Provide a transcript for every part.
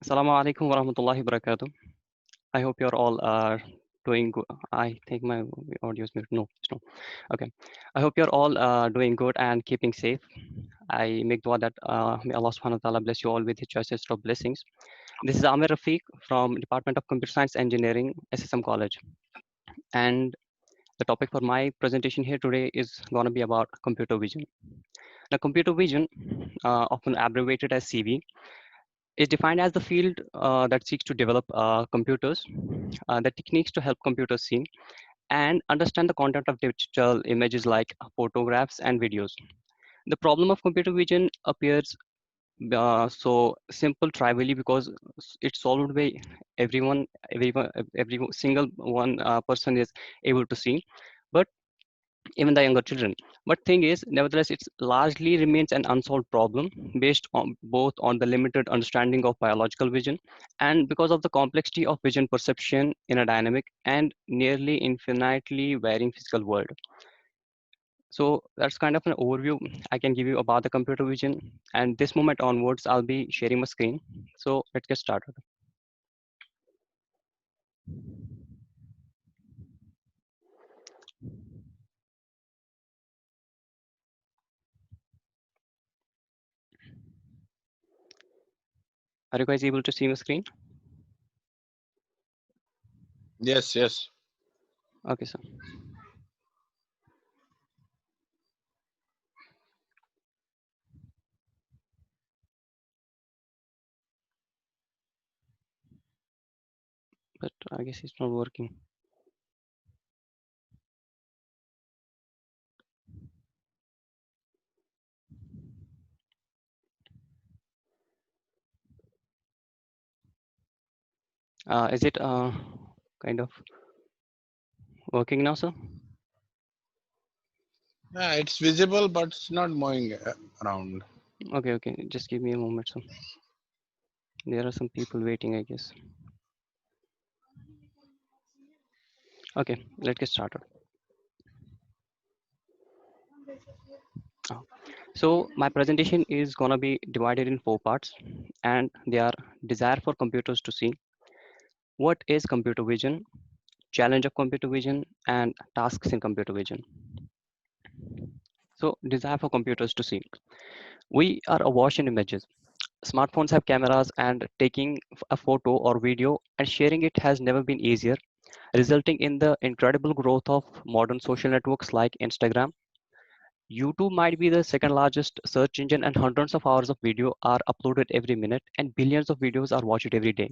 Assalamu alaikum warahmatullahi wabarakatuh. I hope you're all doing good. I think my audio is muted. No, it's not. Okay. I hope you're all doing good and keeping safe. I make dua that may Allah subhanahu wa ta'ala bless you all with his choicest of blessings. This is Amir Rafiq from Department of Computer Science Engineering, SSM College. And the topic for my presentation here today is going to be about computer vision. Now, computer vision, often abbreviated as CV, is defined as the field that seeks to develop computers, the techniques to help computers see and understand the content of digital images like photographs and videos. The problem of computer vision appears so simple trivially because it's solved by every single one person is able to see, but even the younger children. But thing is, nevertheless, it largely remains an unsolved problem based on both on the limited understanding of biological vision and because of the complexity of vision perception in a dynamic and nearly infinitely varying physical world. So that's kind of an overview I can give you about the computer vision. And this moment onwards, I'll be sharing my screen. So let's get started. Are you guys able to see my screen? Yes, yes. Okay, so but I guess it's not working. Is it kind of working now, sir? Yeah, it's visible, but it's not moving around. Okay, okay. Just give me a moment. So there are some people waiting, I guess. Okay, let's get started. Uh, So my presentation is gonna be divided in 4 parts, and they are desire for computers to see, what is computer vision, challenge of computer vision, and tasks in computer vision. So desire for computers to see. We are awash in images. Smartphones have cameras, and taking a photo or video and sharing it has never been easier, resulting in the incredible growth of modern social networks like Instagram. YouTube might be the second largest search engine, and hundreds of hours of video are uploaded every minute, and billions of videos are watched every day.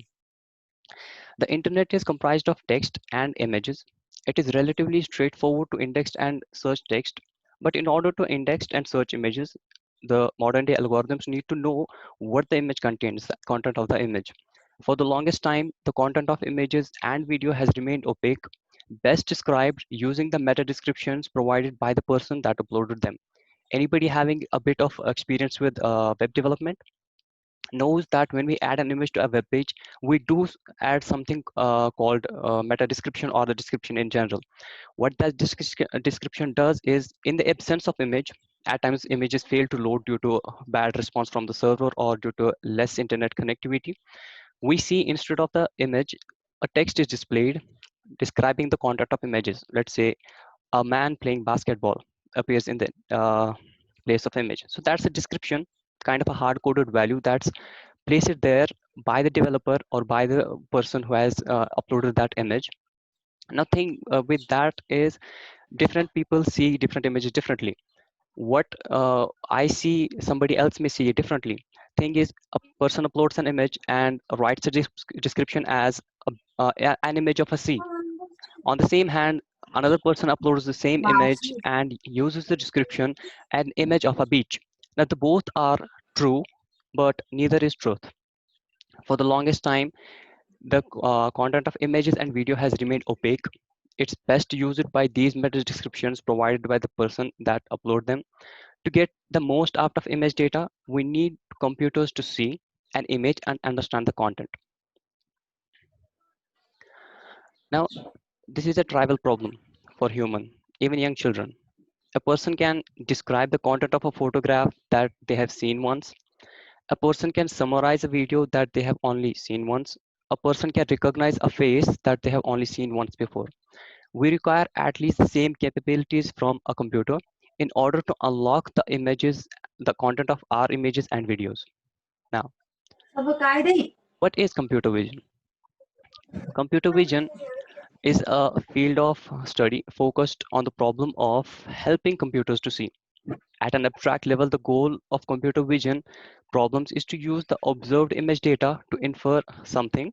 The internet is comprised of text and images. It is relatively straightforward to index and search text, but in order to index and search images, the modern day algorithms need to know what the image contains, the content of the image. For the longest time, the content of images and video has remained opaque, best described using the meta descriptions provided by the person that uploaded them. Anybody having a bit of experience with web development knows that when we add an image to a web page, we do add something called meta description or the description in general. What that description does is, in the absence of image, at times images fail to load due to bad response from the server or due to less internet connectivity. We see instead of the image, a text is displayed describing the content of images. Let's say a man playing basketball appears in the place of image. So that's a description, kind of a hard coded value that's placed there by the developer or by the person who has uploaded that image. Nothing with that is different people see different images differently. What I see, somebody else may see it differently. Thing is, a person uploads an image and writes a description as an image of a sea. On the same hand, another person uploads the same image and uses the description an image of a beach. Now, the both are true, but neither is truth. For the longest time, the content of images and video has remained opaque. It's best used by these meta descriptions provided by the person that upload them. To get the most out of image data, we need computers to see an image and understand the content. Now, this is a trivial problem for human, even young children. A person can describe the content of a photograph that they have seen once, A person can summarize a video that they have only seen once. A person can recognize a face that they have only seen once before. We require at least the same capabilities from a computer in order to unlock the images, the content of our images and videos. Now, what is computer vision? Computer vision is a field of study focused on the problem of helping computers to see. At an abstract level, the goal of computer vision problems is to use the observed image data to infer something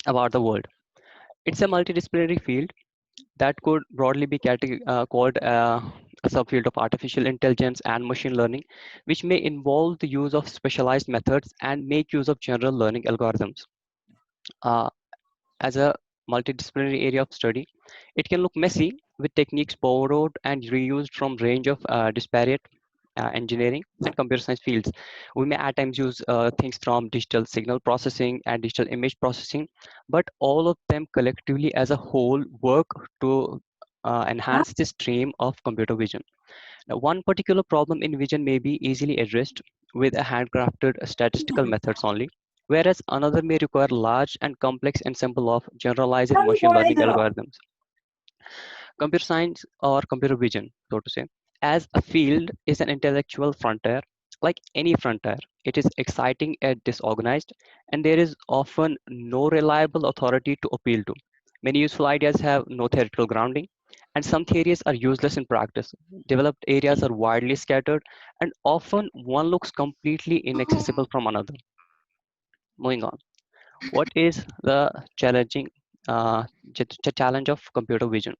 about the world. It's a multidisciplinary field that could broadly be called a subfield of artificial intelligence and machine learning, which may involve the use of specialized methods and make use of general learning algorithms. Uh, as a multidisciplinary area of study, it can look messy with techniques borrowed and reused from range of disparate engineering and computer science fields. We may at times use things from digital signal processing and digital image processing, but all of them collectively as a whole work to enhance the stream of computer vision. Now, one particular problem in vision may be easily addressed with a handcrafted statistical methods only, whereas another may require large and complex ensemble of generalized machine learning algorithms. Computer science or computer vision, so to say, as a field is an intellectual frontier. Like any frontier, it is exciting yet disorganized, and there is often no reliable authority to appeal to. Many useful ideas have no theoretical grounding, and some theories are useless in practice. Developed areas are widely scattered, and often one looks completely inaccessible from another. Moving on, what is the challenging challenge of computer vision?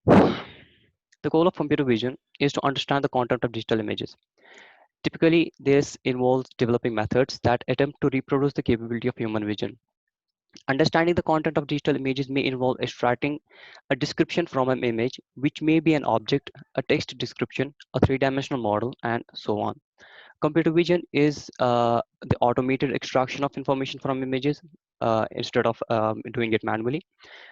The goal of computer vision is to understand the content of digital images. Typically, this involves developing methods that attempt to reproduce the capability of human vision. Understanding the content of digital images may involve extracting a description from an image, which may be an object, a text description, a three-dimensional model, and so on. Computer vision is the automated extraction of information from images instead of doing it manually.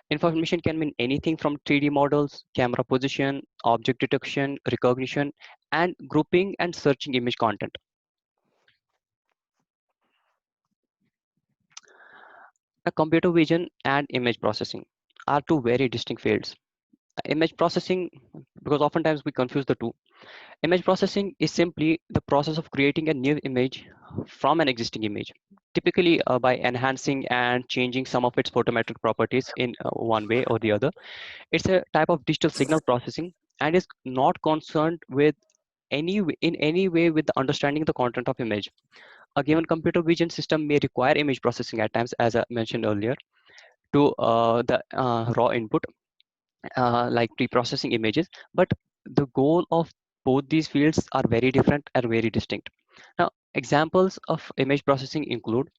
Information can mean anything from 3D models, camera position, object detection, recognition, and grouping and searching image content. Now, computer vision and image processing are two very distinct fields. Image processing, because oftentimes we confuse the two. Image processing is simply the process of creating a new image from an existing image, typically by enhancing and changing some of its photometric properties in one way or the other. It's a type of digital signal processing and is not concerned with in any way with the understanding the content of image. A given computer vision system may require image processing at times, as I mentioned earlier, to the raw input, like pre-processing images. But the goal of both these fields are very different and very distinct. Now, examples of image processing include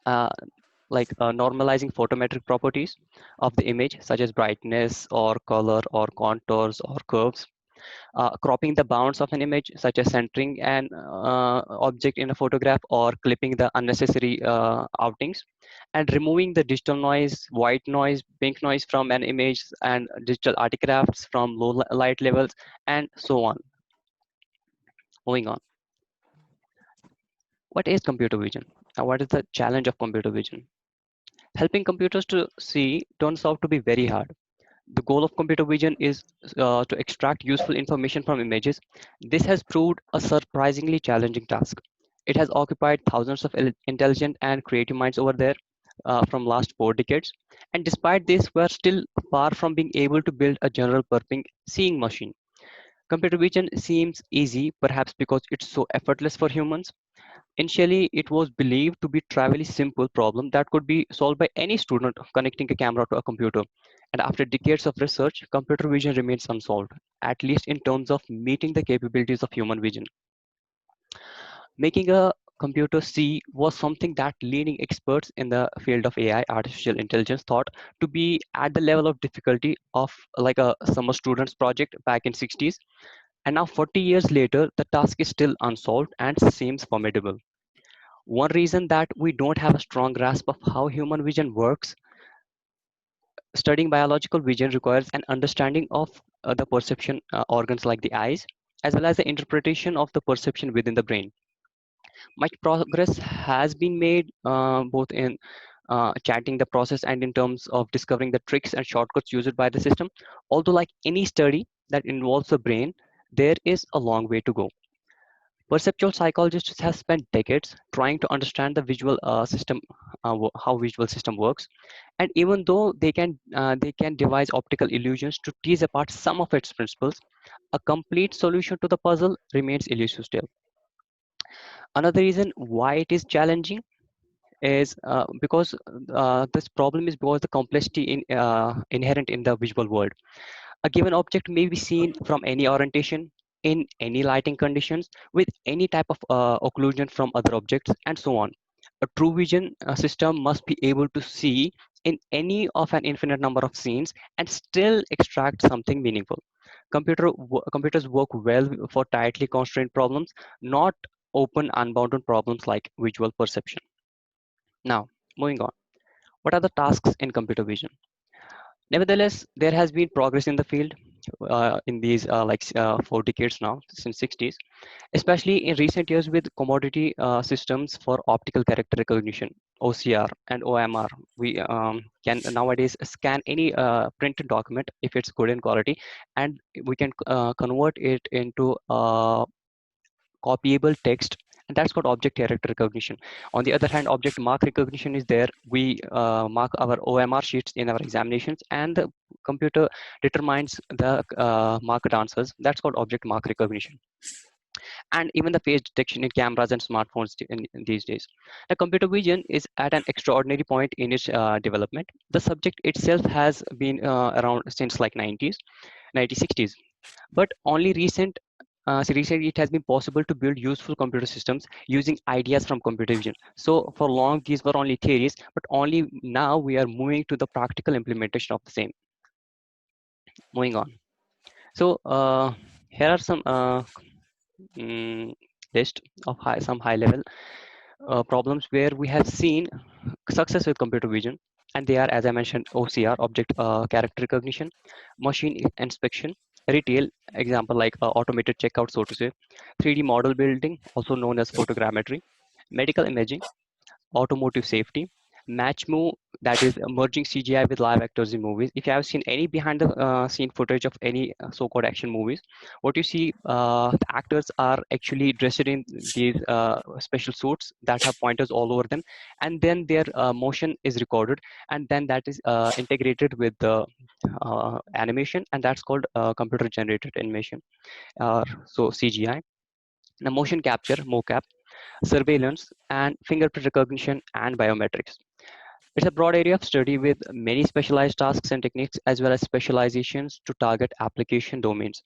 uh, normalizing photometric properties of the image, such as brightness or color or contours or curves, cropping the bounds of an image, such as centering an object in a photograph or clipping the unnecessary outings, and removing the digital noise, white noise, pink noise from an image, and digital artifacts from low light levels, and so on. Moving on. What is computer vision? Now, what is the challenge of computer vision? Helping computers to see turns out to be very hard. The goal of computer vision is to extract useful information from images. This has proved a surprisingly challenging task. It has occupied thousands of intelligent and creative minds over there from last 4 decades. And despite this, we are still far from being able to build a general purpose seeing machine. Computer vision seems easy, perhaps because it's so effortless for humans. Initially, it was believed to be a trivially simple problem that could be solved by any student connecting a camera to a computer. And after decades of research, computer vision remains unsolved, at least in terms of meeting the capabilities of human vision. Making a computer see was something that leading experts in the field of AI, artificial intelligence, thought to be at the level of difficulty of like a summer student's project back in 60s. And now 40 years later, the task is still unsolved and seems formidable. One reason that we don't have a strong grasp of how human vision works, studying biological vision requires an understanding of the perception organs like the eyes. as well as the interpretation of the perception within the brain. Much progress has been made both in chatting the process and in terms of discovering the tricks and shortcuts used by the system. Although, like any study that involves the brain, there is a long way to go. Perceptual psychologists have spent decades trying to understand the visual system, how visual system works, and even though they can devise optical illusions to tease apart some of its principles, a complete solution to the puzzle remains elusive still. Another reason why it is challenging is because this problem is because the complexity inherent in the visual world. A given object may be seen from any orientation, in any lighting conditions, with any type of occlusion from other objects, and so on. A true vision system must be able to see in any of an infinite number of scenes and still extract something meaningful. Computers work well for tightly constrained problems, not open, unbounded problems like visual perception. Now, moving on. What are the tasks in computer vision? Nevertheless, there has been progress in the field in these 4 decades now, since 60s, especially in recent years with commodity systems for optical character recognition, OCR and OMR. We can nowadays scan any printed document if it's good in quality, and we can convert it into copyable text, and that's called object character recognition. On the other hand, object mark recognition is there. We mark our OMR sheets in our examinations, and the computer determines the marked answers. That's called object mark recognition. And even the face detection in cameras and smartphones in these days. Now, computer vision is at an extraordinary point in its development. The subject itself has been around since like 1960s, but only recently it has been possible to build useful computer systems using ideas from computer vision. So for long these were only theories, but only now we are moving to the practical implementation of the same. Moving on. So here are some mm, list of some high level problems where we have seen success with computer vision, and they are, as I mentioned, OCR, object character recognition, machine inspection, retail, example like automated checkout, so to say, 3D model building, also known as photogrammetry, medical imaging, automotive safety, match move, that is merging CGI with live actors in movies. If you have seen any behind the scene footage of any so-called action movies, what you see, the actors are actually dressed in these special suits that have pointers all over them, and then their motion is recorded, and then that is integrated with the animation, and that's called computer generated animation, so CGI. Now, motion capture, mocap, surveillance, and fingerprint recognition and biometrics. It's a broad area of study with many specialized tasks and techniques as well as specializations to target application domains.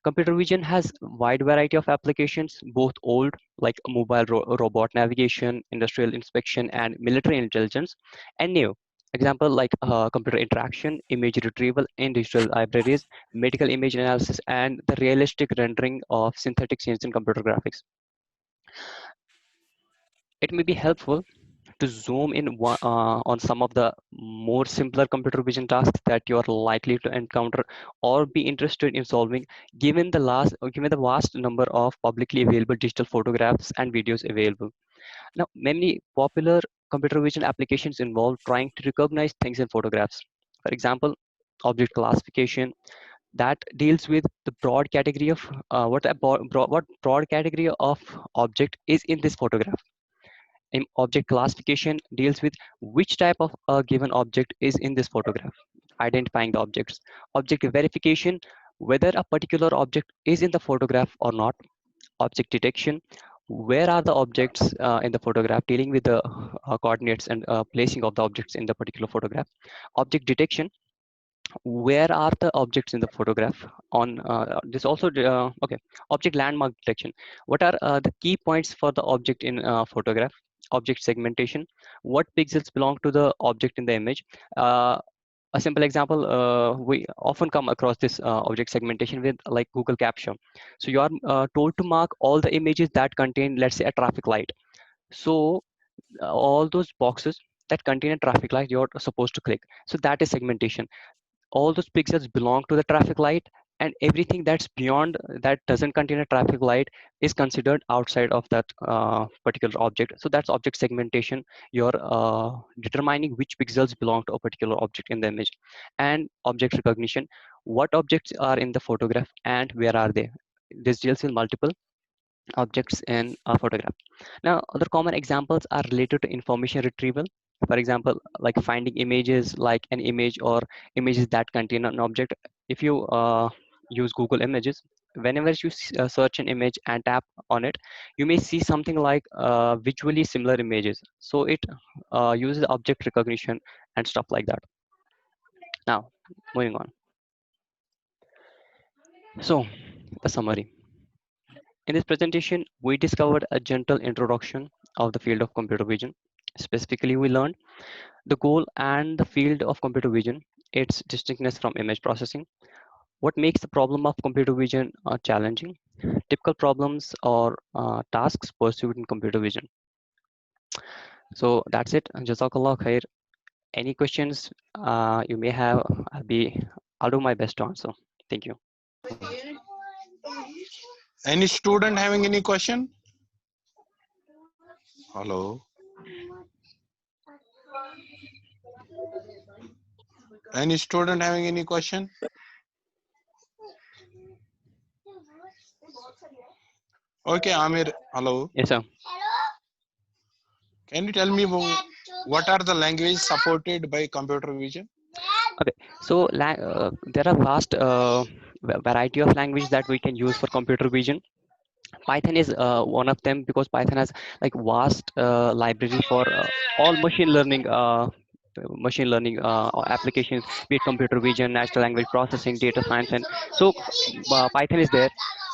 Computer vision has a wide variety of applications, both old like mobile robot navigation, industrial inspection, and military intelligence, and new. Example like computer interaction, image retrieval in digital libraries, medical image analysis, and the realistic rendering of synthetic scenes in computer graphics. It may be helpful to zoom in on some of the more simpler computer vision tasks that you are likely to encounter or be interested in solving, given the vast number of publicly available digital photographs and videos available. Now, many popular computer vision applications involve trying to recognize things in photographs. For example, object classification that deals with the broad category of what broad category of object is in this photograph. Object classification deals with which type of a given object is in this photograph, identifying the objects. Object verification, whether a particular object is in the photograph or not. Object detection, where are the objects in the photograph, dealing with the coordinates and placing of the objects in the particular photograph. Object detection, where are the objects in the photograph on this also okay. Object landmark detection, what are the key points for the object in photograph. Object segmentation, what pixels belong to the object in the image. A simple example, we often come across this object segmentation with like Google Capture. So you are told to mark all the images that contain, let's say, a traffic light. So all those boxes that contain a traffic light you're supposed to click, so that is segmentation. All those pixels belong to the traffic light, and everything that's beyond that doesn't contain a traffic light is considered outside of that particular object. So that's object segmentation. You're determining which pixels belong to a particular object in the image. And object recognition, what objects are in the photograph and where are they. This deals with multiple objects in a photograph. Now, other common examples are related to information retrieval. For example, like finding images like an image or images that contain an object. If you use Google Images, whenever you search an image and tap on it, you may see something like visually similar images. So it uses object recognition and stuff like that. Now, moving on. So, the summary. In this presentation, we discovered a gentle introduction of the field of computer vision. Specifically, we learned the goal and the field of computer vision, its distinctness from image processing, what makes the problem of computer vision challenging, typical problems or tasks pursued in computer vision. So that's it. Jazakallah khair. Any questions you may have, I'll do my best to answer. Thank you. Any student having any question? Hello. Any student having any question? Okay, Amir. Hello. Yes, sir. Can you tell me what are the languages supported by computer vision? Okay, so there are vast variety of languages that we can use for computer vision. Python is one of them because Python has like vast library for all machine learning applications, be it computer vision, natural language processing, data science, and so Python is there.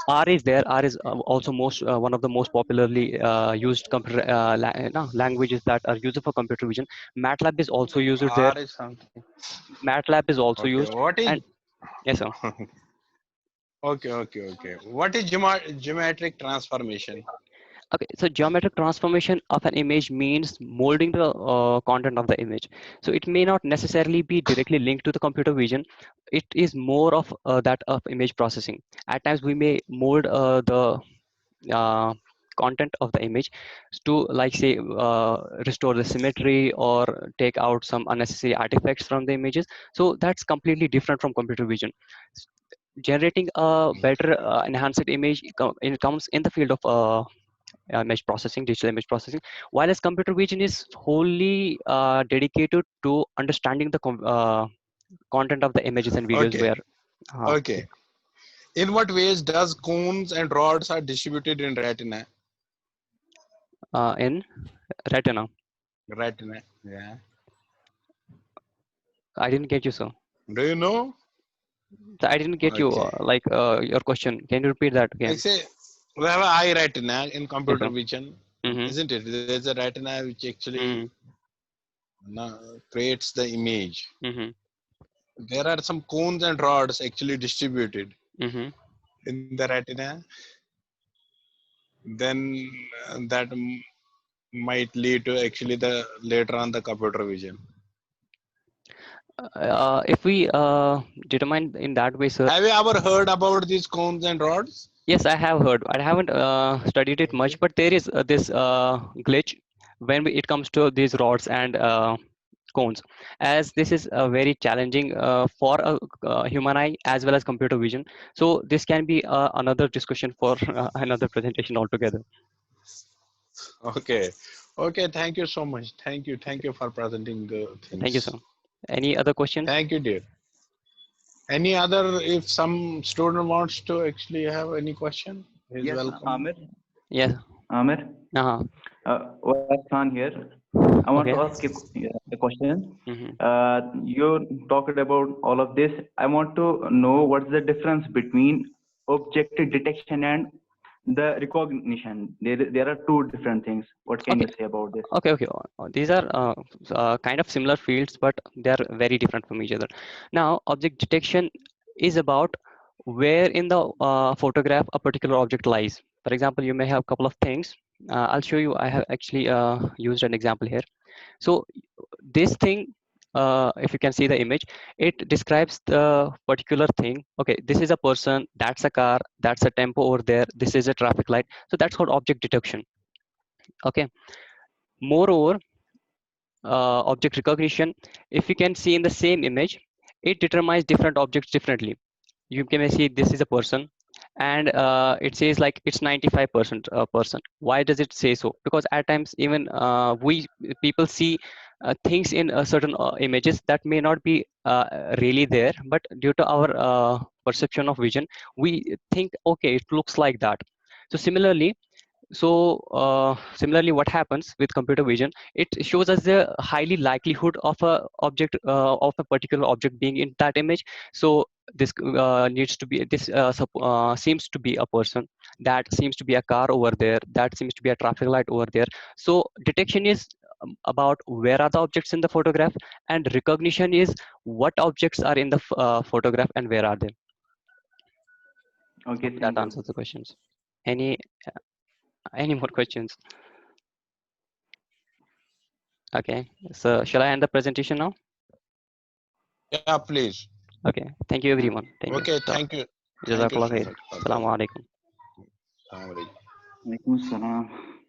R is there. R is also most one of the most popularly used computer no, languages that are used for computer vision. MATLAB is also used there. R is something. MATLAB is also Okay. used, What is and yes, sir. okay. What is geometric transformation? Okay, so geometric transformation of an image means molding the content of the image. So it may not necessarily be directly linked to the computer vision. It is more of that of image processing. At times we may mold the uh, content of the image to, like, say, restore the symmetry or take out some unnecessary artifacts from the images. So that's completely different from computer vision. Generating a better enhanced image it comes in the field of image processing, digital image processing, while as computer vision is wholly dedicated to understanding the content of the images and videos Okay. where Okay. In what ways does cones and rods are distributed in retina? in retina. Retina. Yeah. I didn't get you, sir. Do you know? So I didn't get you, Okay. your question. Can you repeat that Like again? say we have an eye retina in Yes, computer sir. vision, Mm-hmm. isn't it? There's a retina which actually Mm-hmm. creates the image. Mm-hmm. There are some cones and rods actually distributed Mm-hmm. in the retina. Then that might lead to actually the later on the computer vision. If we determine in that way, sir. Have you ever heard about these cones and rods? Yes, I have heard. I haven't studied it much, Okay. but there is this glitch when it comes to these rods and cones, as this is very challenging for a human eye as well as computer vision. So this can be another discussion for another presentation altogether. Okay. Okay. Thank you so much. Thank you for presenting the Thank you, sir. things. Any other questions? Thank you, dear. Any other, if some student wants to actually have any question, he's Yes, welcome. Amir. Yes. Amir, Uh-huh. Wahid Khan here. I want to Okay. ask you a question. Mm-hmm. You talked about all of this. I want to know what's the difference between object detection and the recognition. There are two different things. What can Okay. you say about this? Okay. These are kind of similar fields, but they are very different from each other. Now, object detection is about where in the photograph a particular object lies. For example, you may have a couple of things. I'll show you. I have actually used an example here. So this thing if you can see the image, it describes the particular thing. Okay, this is a person, that's a car, that's a tempo over there, this is a traffic light. So that's called object detection. Okay. Moreover, object recognition, if you can see in the same image, it determines different objects differently. You can see this is a person, and it says like it's 95% a person. Why does it say so? Because at times even we people see things in certain images that may not be really there, but due to our perception of vision, we think okay, it looks like that. So similarly, what happens with computer vision? It shows us the highly likelihood of a object of a particular object being in that image. So this needs to be this seems to be a person. That seems to be a car over there. That seems to be a traffic light over there. So detection is about where are the objects in the photograph, and recognition is what objects are in the photograph and where are they. Okay, Hope that thank you. answers the questions. Any more questions? Okay, so shall I end the presentation now? Yeah, please. Okay, thank you everyone. Thank you. Okay, So, thank you Jazakallah so khair. much. Okay. Assalamu alaikum. Assalamu alaikum. Walaikum salam.